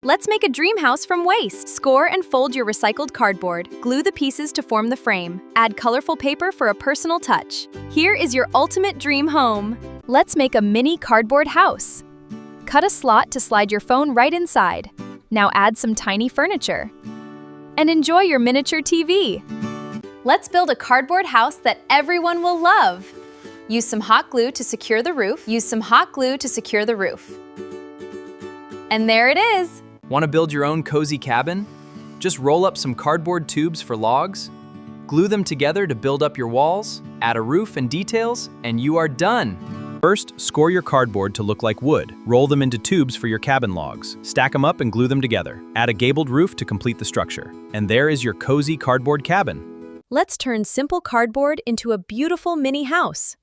Let's make a dream house from waste. Score and fold your recycled cardboard. Glue the pieces to form the frame. Add colorful paper for a personal touch. Here is your ultimate dream home. Let's make a mini cardboard house. Cut a slot to slide your phone right inside. Now add some tiny furniture. And enjoy your miniature TV. Let's build a cardboard house that everyone will love. Use some hot glue to secure the roof. And there it is. Want to build your own cozy cabin? Just roll up some cardboard tubes for logs, glue them together to build up your walls, add a roof and details, and you are done. First, score your cardboard to look like wood. Roll them into tubes for your cabin logs. Stack them up and glue them together. Add a gabled roof to complete the structure. And there is your cozy cardboard cabin. Let's turn simple cardboard into a beautiful mini house.